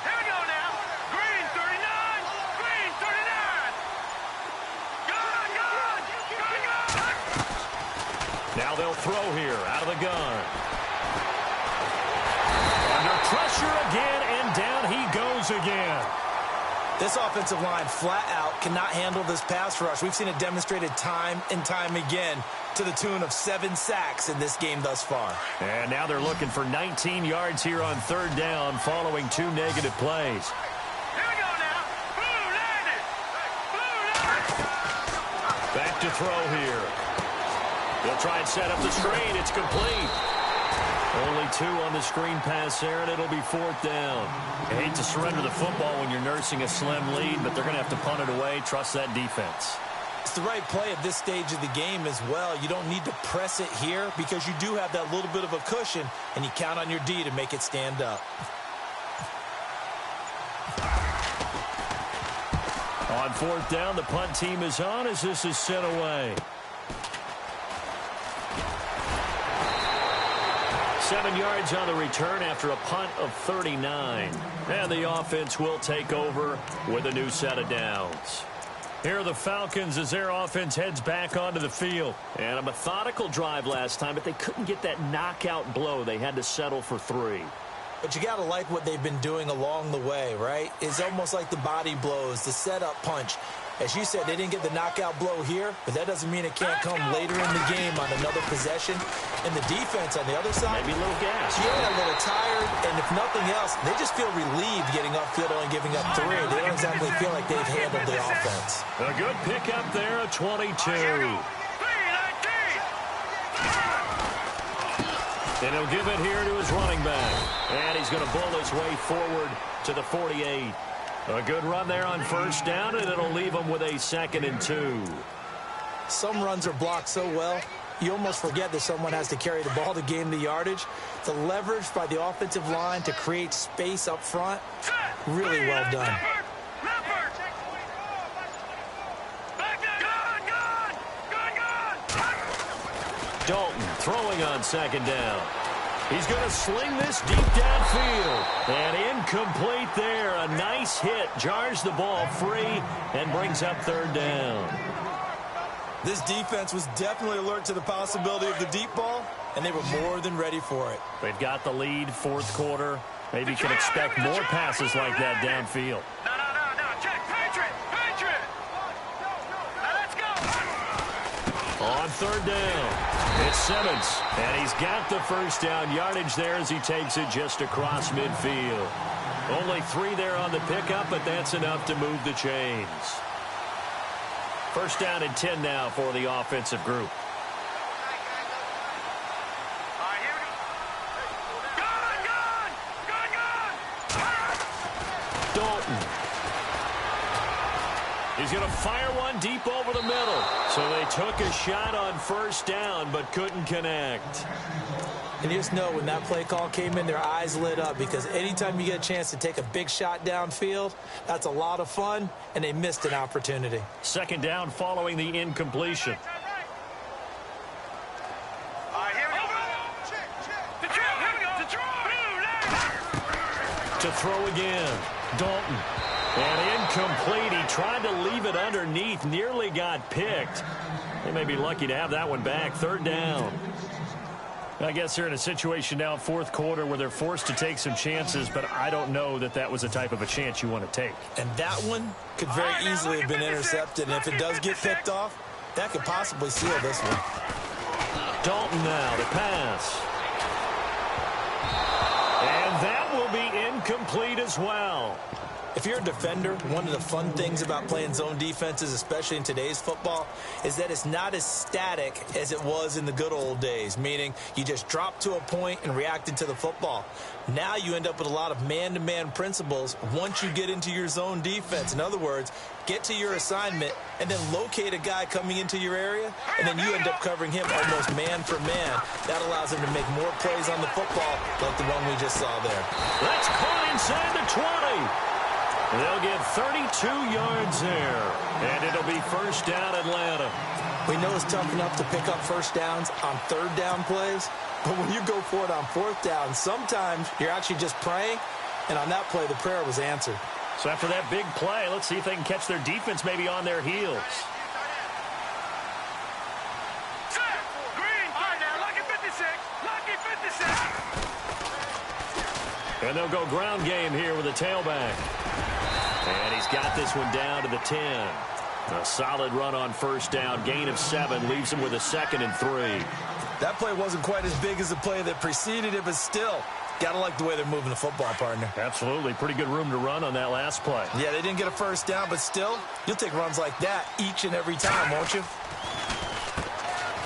[SPEAKER 4] Here we go now. Green 39. Green 39. Good.
[SPEAKER 2] Now they'll throw here out of the gun. Under pressure again, and down he goes again.
[SPEAKER 3] This offensive line flat out cannot handle this pass rush. We've seen it demonstrated time and time again to the tune of 7 sacks in this game thus far.
[SPEAKER 2] And now they're looking for 19 yards here on third down following 2 negative plays.
[SPEAKER 4] Here we go now. Blue landed.
[SPEAKER 2] Back to throw here. They'll try and set up the screen. It's complete. Only 2 on the screen pass there, and it'll be 4th down. I hate to surrender the football when you're nursing a slim lead, but they're going to have to punt it away. Trust that defense.
[SPEAKER 3] It's the right play at this stage of the game as well. You don't need to press it here because you do have that little bit of a cushion, and you count on your D to make it stand up.
[SPEAKER 2] On 4th down, the punt team is on as this is sent away. 7 yards on the return after a punt of 39. And the offense will take over with a new set of downs. Here are the Falcons as their offense heads back onto the field. And a methodical drive last time, but they couldn't get that knockout blow. They had to settle for 3.
[SPEAKER 1] But you got to like what they've been doing along the way, right? It's almost like the body blows, the setup punch. As you said, they didn't get the knockout blow here, but that doesn't mean it can't come later in the game on another possession. And the defense on the other side,
[SPEAKER 2] maybe a little gas.
[SPEAKER 1] Yeah, a little tired, and if nothing else, they just feel relieved getting upfield and giving up 3. They don't exactly feel like they've handled the offense.
[SPEAKER 2] A good pickup there, a 22. And he'll give it here to his running back. And he's going to bull his way forward to the 48. A good run there on first down, and it'll leave him with a 2nd and 2.
[SPEAKER 1] Some runs are blocked so well, you almost forget that someone has to carry the ball to gain the yardage. The leverage by the offensive line to create space up front, really well done.
[SPEAKER 2] Dalton throwing on 2nd down. He's going to sling this deep downfield. And incomplete there. A nice hit. Jars the ball free and brings up 3rd down.
[SPEAKER 3] This defense was definitely alert to the possibility of the deep ball, and they were more than ready for it.
[SPEAKER 2] They've got the lead, 4th quarter. Maybe can expect more passes like that downfield.
[SPEAKER 4] No. Check. Patriot. Now let's go.
[SPEAKER 2] On 3rd down, it's Simmons, and he's got the first down yardage there as he takes it just across midfield. Only 3 there on the pickup, but that's enough to move the chains. First down and 10 now for the offensive group.
[SPEAKER 4] All right, here we go. Gun.
[SPEAKER 2] Dalton. He's going to fire one deep over the middle. So they took a shot on first down, but couldn't connect.
[SPEAKER 1] And you just know when that play call came in, their eyes lit up because anytime you get a chance to take a big shot downfield, that's a lot of fun, and they missed an opportunity.
[SPEAKER 2] 2nd down following the incompletion.
[SPEAKER 4] All right, here we go.
[SPEAKER 2] To throw again. Dalton. And incomplete. He tried to leave it underneath. Nearly got picked. They may be lucky to have that one back. 3rd down. I guess they're in a situation now, fourth quarter, where they're forced to take some chances, but I don't know that that was the type of a chance you want to take.
[SPEAKER 1] And that one could very easily have been intercepted, and if it does get picked off, that could possibly seal this one.
[SPEAKER 2] Dalton now to pass. And that will be incomplete as well.
[SPEAKER 1] If you're a defender, one of the fun things about playing zone defenses, especially in today's football, is that it's not as static as it was in the good old days, meaning you just drop to a point and reacted to the football. Now you end up with a lot of man-to-man principles once you get into your zone defense. In other words, get to your assignment and then locate a guy coming into your area, and then you end up covering him almost man for man. That allows him to make more plays on the football like the one we just saw there.
[SPEAKER 2] That's caught inside the 20. They'll get 32 yards there, and it'll be first down Atlanta.
[SPEAKER 1] We know it's tough enough to pick up first downs on third down plays, but when you go for it on fourth down, sometimes you're actually just praying, and on that play, the prayer was answered.
[SPEAKER 2] So after that big play, let's see if they can catch their defense maybe on their heels.
[SPEAKER 4] Green. All right, now, lucky 56. Lucky 56.
[SPEAKER 2] And they'll go ground game here with a tailback. And he's got this one down to the 10. A solid run on first down. Gain of 7 leaves him with a 2nd and 3.
[SPEAKER 1] That play wasn't quite as big as the play that preceded it, but still, got to like the way they're moving the football, partner.
[SPEAKER 2] Absolutely. Pretty good room to run on that last play.
[SPEAKER 1] Yeah, they didn't get a first down, but still, you'll take runs like that each and every time, won't you?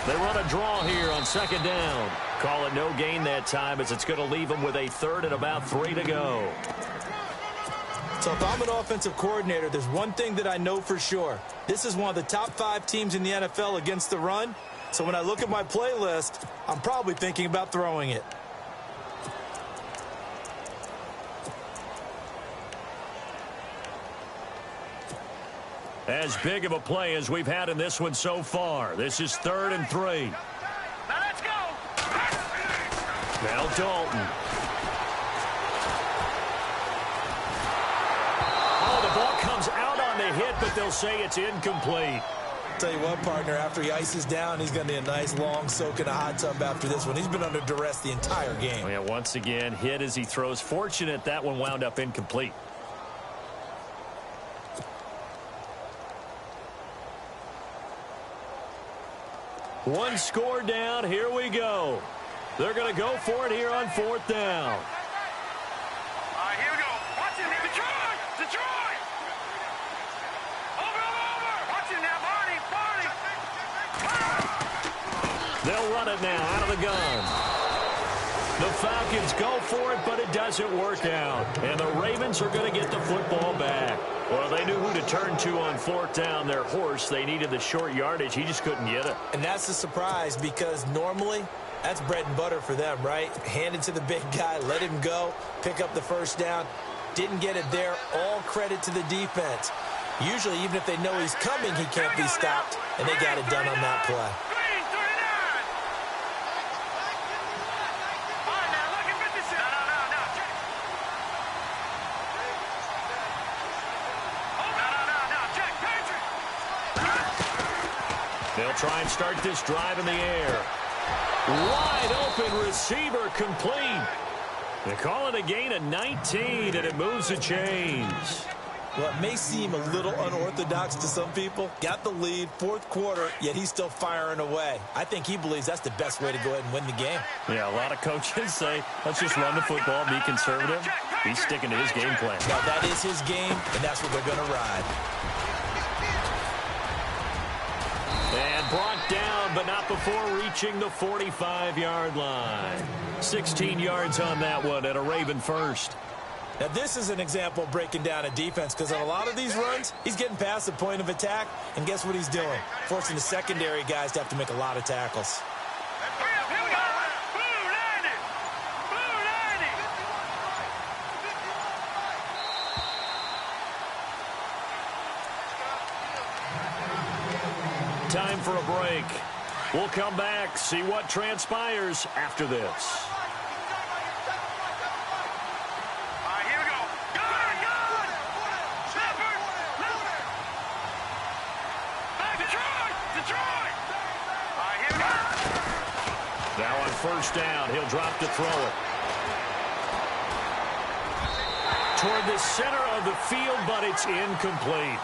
[SPEAKER 2] They run a draw here on 2nd down. Call it no gain that time, as it's going to leave them with a 3rd and about 3 to go.
[SPEAKER 1] So if I'm an offensive coordinator, there's one thing that I know for sure. This is one of the top 5 teams in the NFL against the run. So when I look at my playlist, I'm probably thinking about throwing it.
[SPEAKER 2] As big of a play as we've had in this one so far. This is 3rd and 3.
[SPEAKER 4] Now let's go.
[SPEAKER 2] Now Dalton. Ball comes out on the hit, but they'll say it's incomplete.
[SPEAKER 1] Tell you what, partner, after he ices down, he's going to need a nice long soak in a hot tub after this one. He's been under duress the entire game.
[SPEAKER 2] Oh, yeah, once again, hit as he throws. Fortunate that one wound up incomplete. One score down. Here we go. They're going to go for it here on 4th down.
[SPEAKER 4] All right, here we go. Watch it. Detroit. Detroit. Over. Watch it now, Barney.
[SPEAKER 2] They'll run it now out of the gun. The Falcons go for it, but it doesn't work out. And the Ravens are going to get the football back. Well, they knew who to turn to on 4th down. Their horse, they needed the short yardage. He just couldn't get it.
[SPEAKER 1] And that's a surprise because normally that's bread and butter for them, right? Hand it to the big guy, let him go, pick up the first down. Didn't get it there. All credit to the defense. Usually, even if they know he's coming, he can't be stopped, and they got it done on that play.
[SPEAKER 4] Green, 39. All right, now, lucky 56. No. Check, Patrick.
[SPEAKER 2] They'll try and start this drive in the air. Wide open receiver complete. They call it a gain of 19, and it moves the chains.
[SPEAKER 1] Well, it may seem a little unorthodox to some people. Got the lead, 4th quarter, yet he's still firing away. I think he believes that's the best way to go ahead and win the game.
[SPEAKER 2] Yeah, a lot of coaches say, let's just run the football, be conservative. He's sticking to his game plan.
[SPEAKER 1] Now, that is his game, and that's what they're going to ride.
[SPEAKER 2] And brought down, but not before reaching the 45-yard line. 16 yards on that one, and a Raven first.
[SPEAKER 1] Now, this is an example of breaking down a defense because on a lot of these runs, he's getting past the point of attack, and guess what he's doing? Forcing the secondary guys to have to make a lot of tackles.
[SPEAKER 4] Here we go. Blue 90.
[SPEAKER 2] Time for a break. We'll come back, see what transpires after this. first down. He'll drop to throw it. Toward the center of the field, but it's incomplete.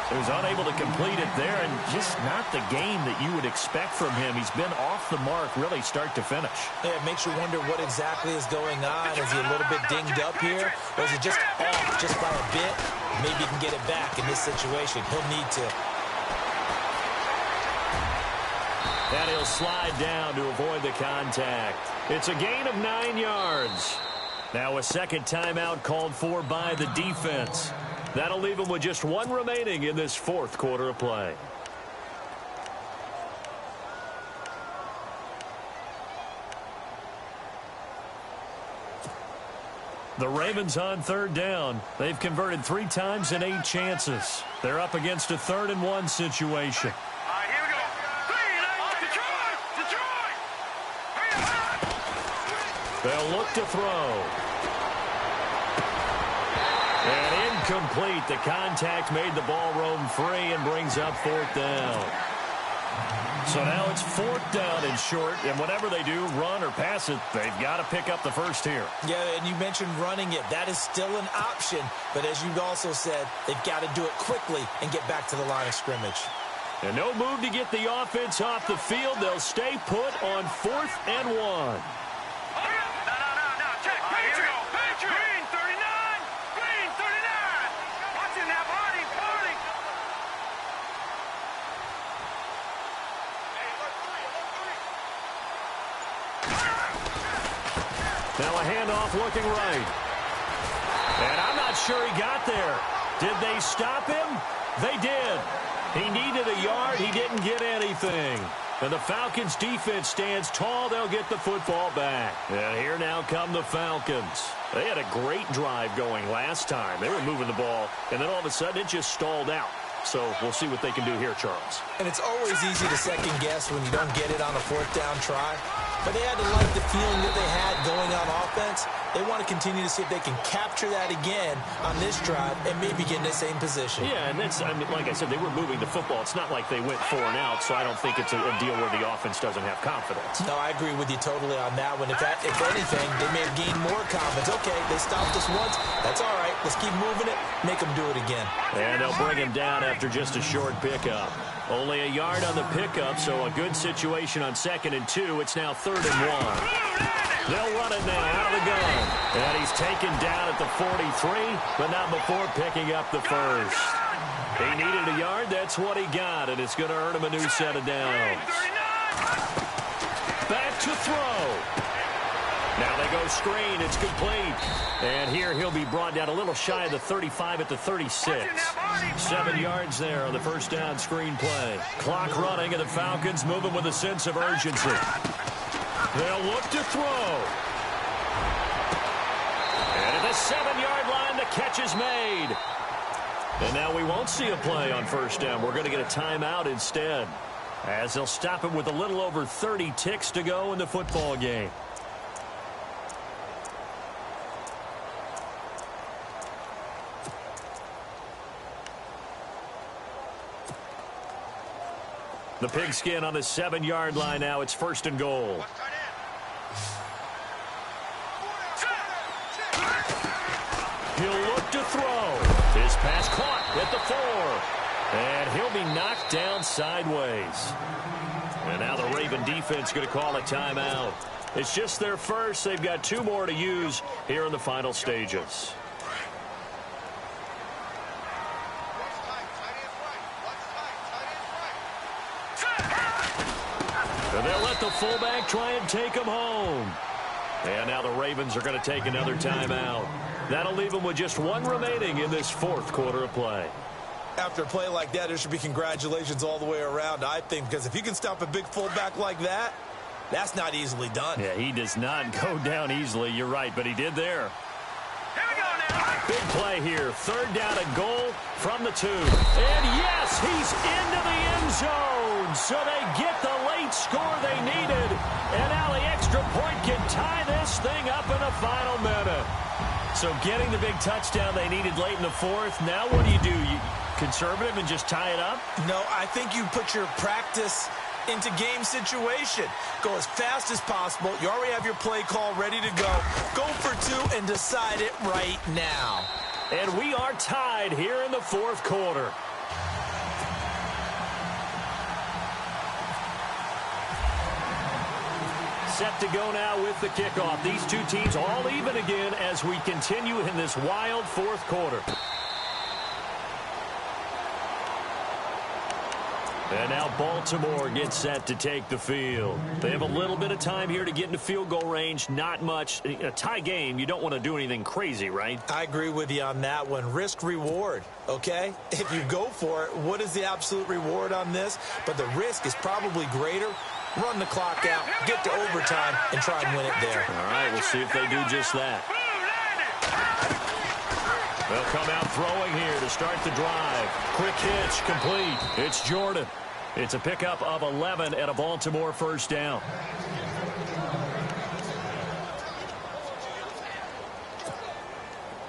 [SPEAKER 2] He was unable to complete it there, and just not the game that you would expect from him. He's been off the mark really start to finish.
[SPEAKER 1] Yeah, it makes you wonder what exactly is going on. Is he a little bit dinged up here? Or is it just off just by a bit? Maybe he can get it back in this situation. He'll need to.
[SPEAKER 2] And he'll slide down to avoid the contact. It's a gain of 9 yards. Now a second timeout called for by the defense. That'll leave him with just one remaining in this fourth quarter of play. The Ravens on third down. They've converted 3 times in 8 chances. They're up against a 3rd and 1 situation.
[SPEAKER 4] All right, here we go. Detroit!
[SPEAKER 2] They'll look to throw. And incomplete. The contact made the ball roam free and brings up 4th down. So now it's 4th down and short, and whatever they do, run or pass it, they've got to pick up the first here.
[SPEAKER 1] Yeah, and you mentioned running it. That is still an option, but as you also said, they've got to do it quickly and get back to the line of scrimmage.
[SPEAKER 2] And no move to get the offense off the field. They'll stay put on 4th and 1.
[SPEAKER 4] Check. Patriot. Green 39. Green 39. Watch him now. Party.
[SPEAKER 2] Now a handoff looking right. And I'm not sure he got there. Did they stop him? They did. He needed a yard. He didn't get anything. And the Falcons defense stands tall. They'll get the football back. And here now come the Falcons. They had a great drive going last time. They were moving the ball, and then all of a sudden it just stalled out. So we'll see what they can do here, Charles.
[SPEAKER 1] And it's always easy to second guess when you don't get it on a 4th down try. But they had to like the feeling that they had going on offense. They want to continue to see if they can capture that again on this drive and maybe get in the same position.
[SPEAKER 2] Yeah, and that's, I mean, like I said, they were moving the football. It's not like they went 4 and out, so I don't think it's a deal where the offense doesn't have confidence.
[SPEAKER 1] No, I agree with you totally on that one. If anything, they may have gained more confidence. Okay, they stopped us once. That's all right. Let's keep moving it. Make them do it again.
[SPEAKER 2] And they'll bring him down after just a short pickup. Only a yard on the pickup, so a good situation on 2nd and 2. It's now 3rd and 1. They'll run it now out of the gun. And he's taken down at the 43, but not before picking up the first. He needed a yard. That's what he got, and it's going to earn him a new set of downs. Back to throw. Now they go screen. It's complete. And here he'll be brought down a little shy of the 35 at the 36. 7 yards there on the first down screen play. Clock running, and the Falcons moving with a sense of urgency. They'll look to throw. And at the 7-yard line, the catch is made. And now we won't see a play on first down. We're going to get a timeout instead, as they'll stop it with a little over 30 ticks to go in the football game. The pigskin on the 7-yard line now. It's 1st and goal. He'll look to throw. His pass caught at the 4. And he'll be knocked down sideways. And now the Raven defense going to call a timeout. It's just their first. They've got 2 more to use here in the final stages. And they'll let the fullback try and take him home. And now the Ravens are going to take another timeout. That'll leave them with just 1 remaining in this 4th quarter of play.
[SPEAKER 3] After a play like that, there should be congratulations all the way around, I think, because if you can stop a big fullback like that, that's not easily done.
[SPEAKER 2] Yeah, he does not go down easily. You're right, but he did there.
[SPEAKER 4] Here we go now.
[SPEAKER 2] Big play here. 3rd down and goal from the 2. And yes, he's into the end zone. So they get the late score they needed. And now the extra point can tie this thing up in the final minute. So getting the big touchdown they needed late in the 4th. Now what do? You conservative and just tie it up?
[SPEAKER 1] No, I think you put your practice into game situation. Go as fast as possible. You already have your play call ready to go. Go for two and decide it right now.
[SPEAKER 2] And we are tied here in the fourth quarter. Set to go now with the kickoff. These two teams all even again as we continue in this wild fourth quarter. And now Baltimore gets set to take the field. They have a little bit of time here to get into field goal range. Not much. A tie game, you don't want to do anything crazy, right?
[SPEAKER 1] I agree with you on that one. Risk reward, okay? If you go for it, what is the absolute reward on this? But the risk is probably greater. Run the clock out, get to overtime, and try and win it there.
[SPEAKER 2] All right, we'll see if they do just that. They'll come out throwing here to start the drive. Quick hitch, complete. It's Jordan. It's a pickup of 11 and a Baltimore first down.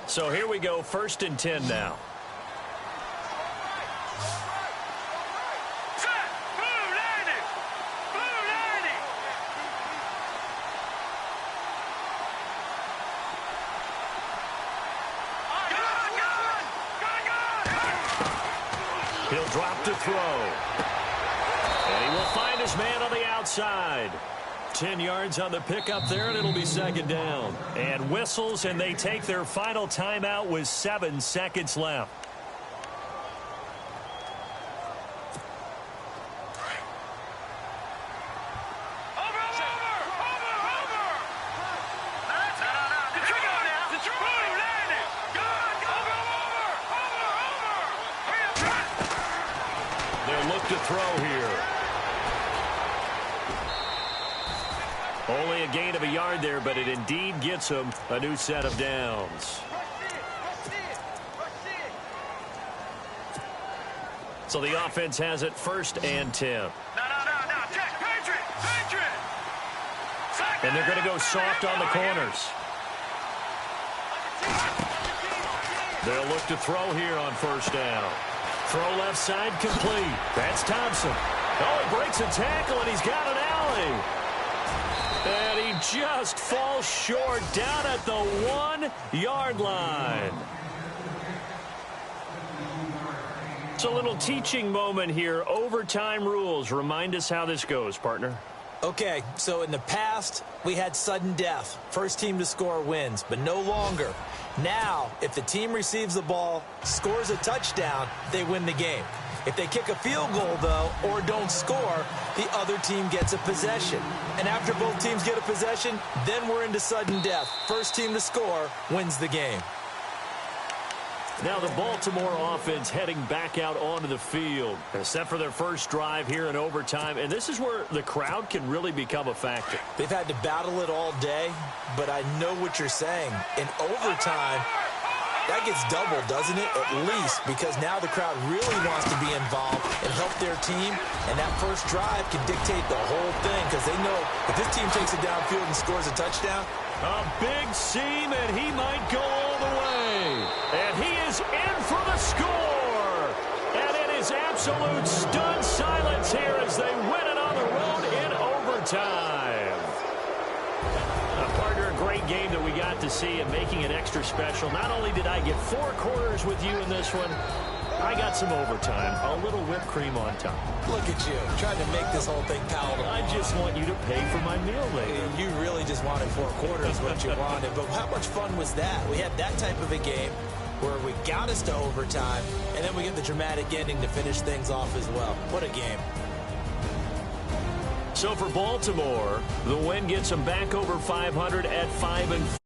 [SPEAKER 2] So here we go, 1st and 10 now. He'll drop to throw. And he will find his man on the outside. 10 yards on the pickup there, and it'll be 2nd down. And whistles, and they take their final timeout with 7 seconds left. To throw here. Only a gain of a yard there, but it indeed gets him a new set of downs. So the offense has it 1st and 10. And they're going to go soft on the corners. They'll look to throw here on 1st down. Throw left side complete. That's Thompson. Oh, he breaks a tackle, and he's got an alley. And he just falls short down at the 1-yard line. It's a little teaching moment here. Overtime rules. Remind us how this goes, partner.
[SPEAKER 1] Okay, so in the past, we had sudden death. First team to score wins, but no longer. Now, if the team receives the ball, scores a touchdown, they win the game. If they kick a field goal, though, or don't score, the other team gets a possession. And after both teams get a possession, then we're into sudden death. First team to score wins the game.
[SPEAKER 2] Now the Baltimore offense heading back out onto the field. Set for their first drive here in overtime. And this is where the crowd can really become a factor.
[SPEAKER 1] They've had to battle it all day, but I know what you're saying. In overtime, that gets doubled, doesn't it? At least, because now the crowd really wants to be involved and help their team. And that first drive can dictate the whole thing because they know if this team takes it downfield and scores a touchdown.
[SPEAKER 2] A big seam, and he might go all the way. And he is in for the score. And it is absolute stunned silence here as they win it on the road in overtime. Partner, a great game that we got to see and making it extra special. Not only did I get 4 quarters with you in this one, I got some overtime, a little whipped cream on top.
[SPEAKER 1] Look at you, trying to make this whole thing palatable.
[SPEAKER 2] I just want you to pay for my meal later.
[SPEAKER 1] You really just wanted 4 quarters, what you wanted. But how much fun was that? We had that type of a game where we got us to overtime, and then we get the dramatic ending to finish things off as well. What a game.
[SPEAKER 2] So for Baltimore, the win gets them back over 500 at 5-4.